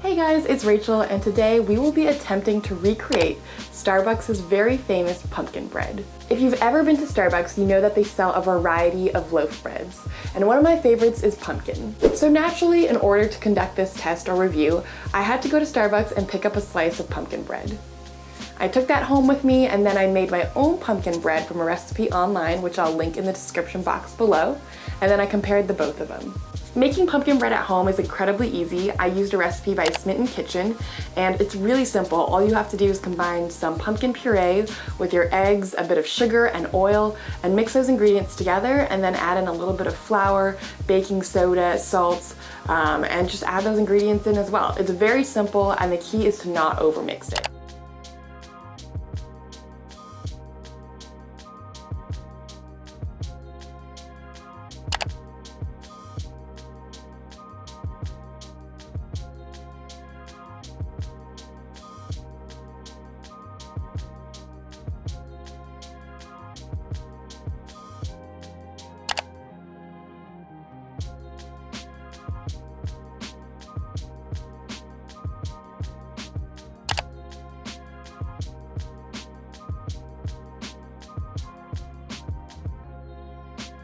Hey guys, it's Rachel, and today we will be attempting to recreate Starbucks' very famous pumpkin bread. If you've ever been to Starbucks, you know that they sell a variety of loaf breads, and one of my favorites is pumpkin. So naturally, in order to conduct this test or review, I had to go to Starbucks and pick up a slice of pumpkin bread. I took that home with me, and then I made my own pumpkin bread from a recipe online, which I'll link in the description box below, and then I compared the both of them. Making pumpkin bread at home is incredibly easy. I used a recipe by Smitten Kitchen, and it's really simple. All you have to do is combine some pumpkin puree with your eggs, a bit of sugar and oil, and mix those ingredients together, and then add in a little bit of flour, baking soda, salt, and just add those ingredients in as well. It's very simple, and the key is to not overmix it.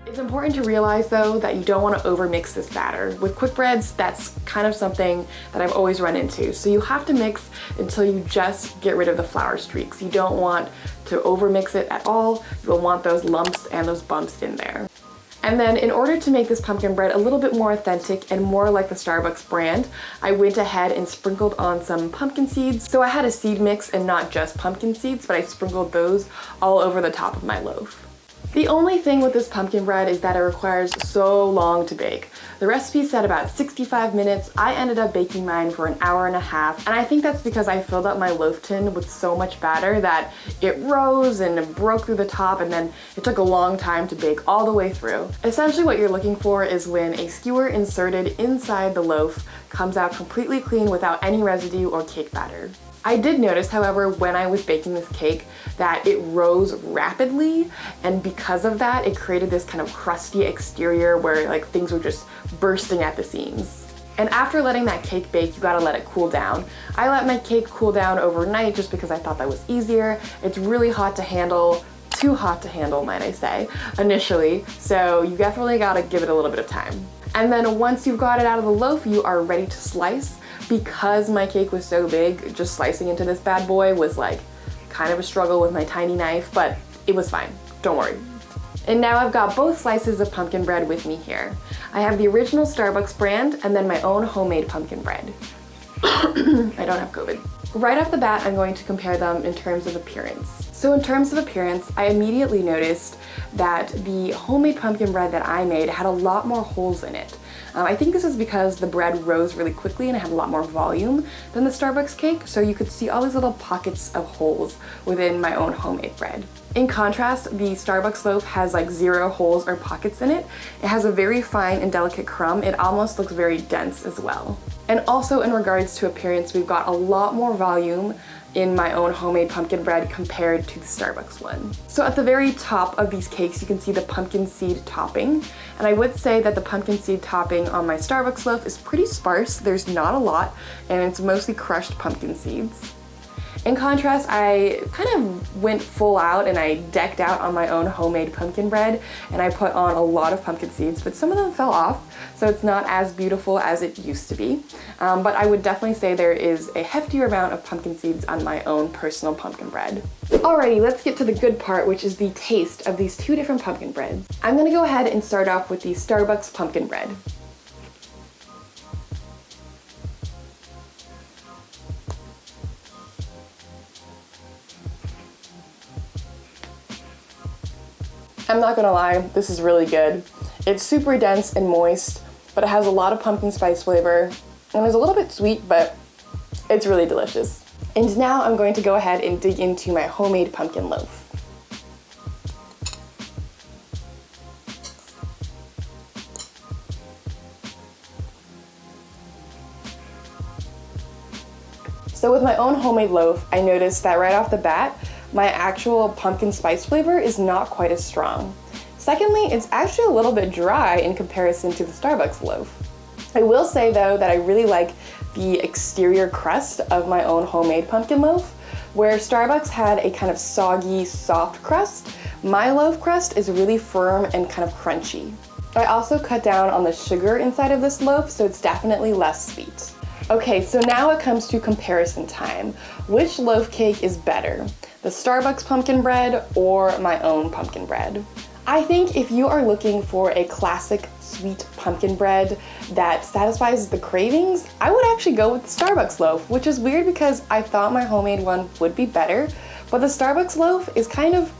It's important to realize though that you don't want to overmix this batter. With quick breads, that's kind of something that I've always run into. So you have to mix until you just get rid of the flour streaks. You don't want to overmix it at all. You'll want those lumps and those bumps in there. And then in order to make this pumpkin bread a little bit more authentic and more like the Starbucks brand, I went ahead and sprinkled on some pumpkin seeds. So I had a seed mix and not just pumpkin seeds, but I sprinkled those all over the top of my loaf. The only thing with this pumpkin bread is that it requires so long to bake. The recipe said about 65 minutes. I ended up baking mine for an hour and a half, and I think that's because I filled up my loaf tin with so much batter that it rose and broke through the top, and then it took a long time to bake all the way through. Essentially what you're looking for is when a skewer inserted inside the loaf comes out completely clean without any residue or cake batter. I did notice, however, when I was baking this cake that it rose rapidly, and because of that, it created this kind of crusty exterior where like things were just bursting at the seams. And after letting that cake bake, you gotta let it cool down. I let my cake cool down overnight just because I thought that was easier. It's really hot to handle, too hot to handle, might I say, initially, so you definitely gotta give it a little bit of time. And then once you've got it out of the loaf, you are ready to slice. Because my cake was so big, just slicing into this bad boy was like kind of a struggle with my tiny knife, but it was fine, don't worry. And now I've got both slices of pumpkin bread with me here. I have the original Starbucks brand and then my own homemade pumpkin bread. I don't have COVID. Right off the bat, I'm going to compare them in terms of appearance. So in terms of appearance, I immediately noticed that the homemade pumpkin bread that I made had a lot more holes in it. I think this is because the bread rose really quickly and it had a lot more volume than the Starbucks cake, so you could see all these little pockets of holes within my own homemade bread. In contrast, the Starbucks loaf has like 0 holes or pockets in it. It has a very fine and delicate crumb. It almost looks very dense as well. And also in regards to appearance, we've got a lot more volume in my own homemade pumpkin bread compared to the Starbucks one. So at the very top of these cakes, you can see the pumpkin seed topping. And I would say that the pumpkin seed topping on my Starbucks loaf is pretty sparse. There's not a lot, and it's mostly crushed pumpkin seeds. In contrast, I kind of went full out and I decked out on my own homemade pumpkin bread, and I put on a lot of pumpkin seeds, but some of them fell off, so it's not as beautiful as it used to be. But I would definitely say there is a heftier amount of pumpkin seeds on my own personal pumpkin bread. Alrighty, let's get to the good part, which is the taste of these two different pumpkin breads. I'm gonna go ahead and start off with the Starbucks pumpkin bread. I'm not gonna lie, this is really good. It's super dense and moist, but it has a lot of pumpkin spice flavor, and it's a little bit sweet, but it's really delicious. And now I'm going to go ahead and dig into my homemade pumpkin loaf. So with my own homemade loaf, I noticed that right off the bat, my actual pumpkin spice flavor is not quite as strong. Secondly, it's actually a little bit dry in comparison to the Starbucks loaf. I will say though that I really like the exterior crust of my own homemade pumpkin loaf. Where Starbucks had a kind of soggy, soft crust, my loaf crust is really firm and kind of crunchy. I also cut down on the sugar inside of this loaf, so it's definitely less sweet. Okay, so now it comes to comparison time. Which loaf cake is better? The Starbucks pumpkin bread or my own pumpkin bread? I think if you are looking for a classic sweet pumpkin bread that satisfies the cravings, I would actually go with the Starbucks loaf, which is weird because I thought my homemade one would be better, but the Starbucks loaf is kind of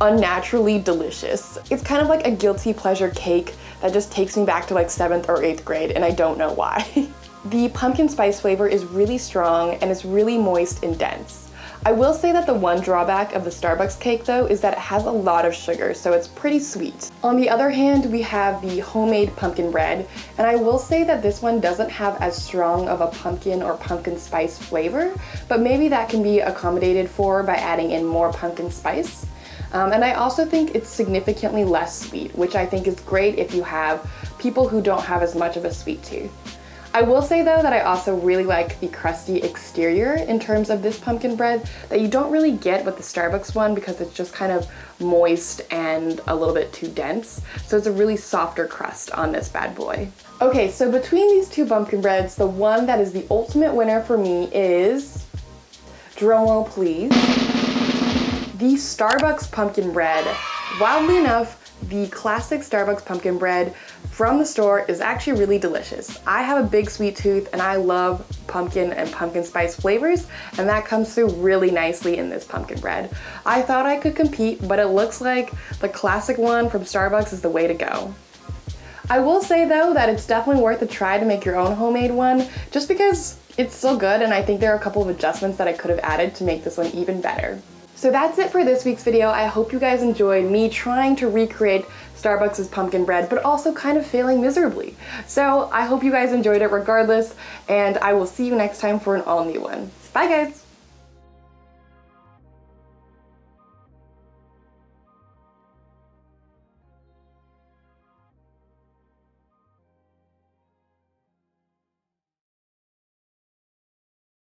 unnaturally delicious. It's kind of like a guilty pleasure cake that just takes me back to like 7th or 8th grade, and I don't know why. The pumpkin spice flavor is really strong and it's really moist and dense. I will say that the one drawback of the Starbucks cake though is that it has a lot of sugar, so it's pretty sweet. On the other hand, we have the homemade pumpkin bread, and I will say that this one doesn't have as strong of a pumpkin or pumpkin spice flavor, but maybe that can be accommodated for by adding in more pumpkin spice. And I also think it's significantly less sweet, which I think is great if you have people who don't have as much of a sweet tooth. I will say though that I also really like the crusty exterior in terms of this pumpkin bread that you don't really get with the Starbucks one because it's just kind of moist and a little bit too dense. So it's a really softer crust on this bad boy. Okay, so between these two pumpkin breads, the one that is the ultimate winner for me is, drumroll please, the Starbucks pumpkin bread. Wildly enough, the classic Starbucks pumpkin bread from the store is actually really delicious. I have a big sweet tooth and I love pumpkin and pumpkin spice flavors, and that comes through really nicely in this pumpkin bread. I thought I could compete, but it looks like the classic one from Starbucks is the way to go. I will say though that it's definitely worth a try to make your own homemade one, just because it's so good, and I think there are a couple of adjustments that I could have added to make this one even better. So that's it for this week's video. I hope you guys enjoyed me trying to recreate Starbucks' pumpkin bread, but also kind of failing miserably. So I hope you guys enjoyed it regardless, and I will see you next time for an all new one. Bye guys!